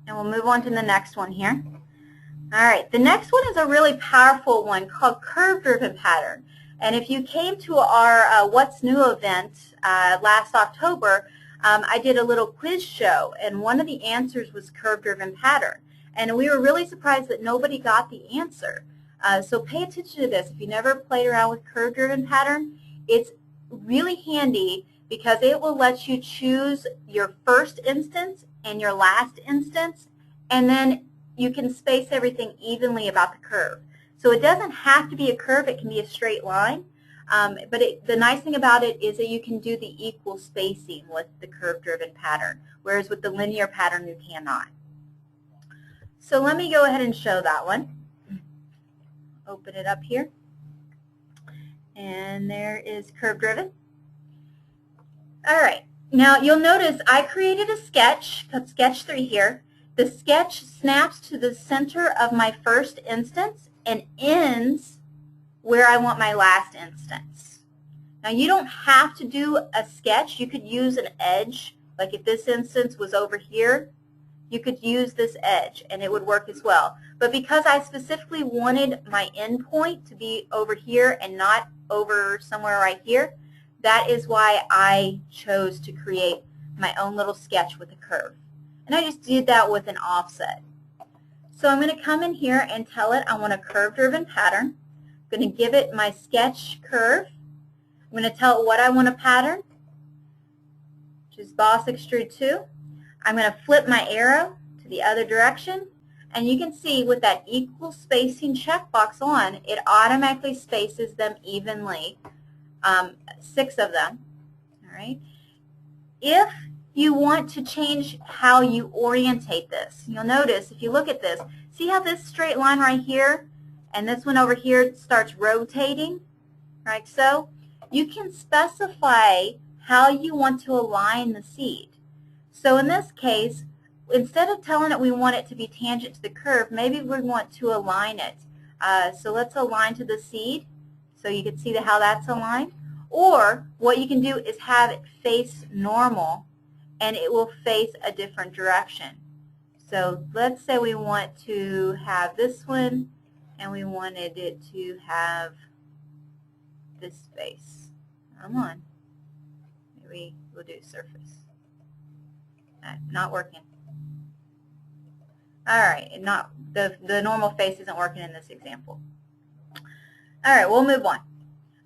And we'll move on to the next one here. All right, the next one is a really powerful one called curve-driven pattern. And if you came to our What's New event last October, I did a little quiz show, and one of the answers was curve-driven pattern. And we were really surprised that nobody got the answer. So pay attention to this. If you never played around with curve-driven pattern, it's really handy because it will let you choose your first instance and your last instance, and then you can space everything evenly about the curve. So it doesn't have to be a curve, it can be a straight line. But the nice thing about it is that you can do the equal spacing with the curve-driven pattern, whereas with the linear pattern you cannot. So let me go ahead and show that one. Open it up here. And there is curve-driven. All right. Now you'll notice I created a sketch, sketch 3 here. The sketch snaps to the center of my first instance and ends where I want my last instance. Now you don't have to do a sketch. You could use an edge. Like if this instance was over here, you could use this edge and it would work as well. But because I specifically wanted my endpoint to be over here and not over somewhere right here, that is why I chose to create my own little sketch with a curve. And I just did that with an offset. So I'm going to come in here and tell it I want a curve-driven pattern. I'm going to give it my sketch curve. I'm going to tell it what I want to pattern, which is boss extrude 2. I'm going to flip my arrow to the other direction. And you can see with that equal spacing checkbox on, it automatically spaces them evenly, 6 of them. All right. If you want to change how you orientate this, you'll notice if you look at this, see how this straight line right here and this one over here starts rotating, like so? You can specify how you want to align the seed. So in this case, instead of telling it we want it to be tangent to the curve, maybe we want to align it. So let's align to the seed so you can see how that's aligned. Or what you can do is have it face normal and it will face a different direction. So let's say we want to have this one and we wanted it to have this face. Come on. Maybe we'll do surface. Not working. All right, the normal face isn't working in this example. All right, we'll move on.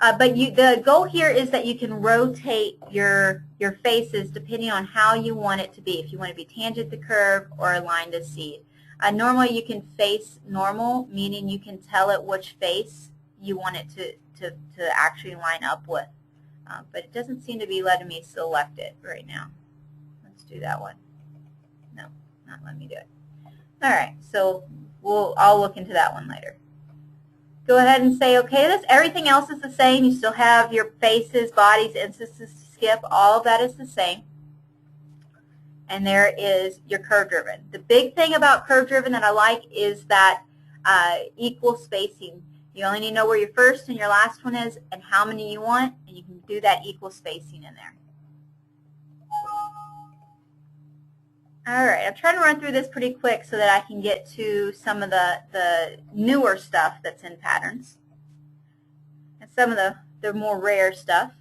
But the goal here is that you can rotate your faces depending on how you want it to be. If you want to be tangent to curve or aligned to seed. Normally you can face normal, meaning you can tell it which face you want it to actually line up with. But it doesn't seem to be letting me select it right now. Let's do that one. No, not letting me do it. All right, so I'll look into that one later. Go ahead and say okay to this. Everything else is the same. You still have your faces, bodies, instances to skip. All of that is the same. And there is your curve-driven. The big thing about curve-driven that I like is that equal spacing. You only need to know where your first and your last one is and how many you want, and you can do that equal spacing in there. All right, I'm trying to run through this pretty quick so that I can get to some of the newer stuff that's in patterns and some of the more rare stuff.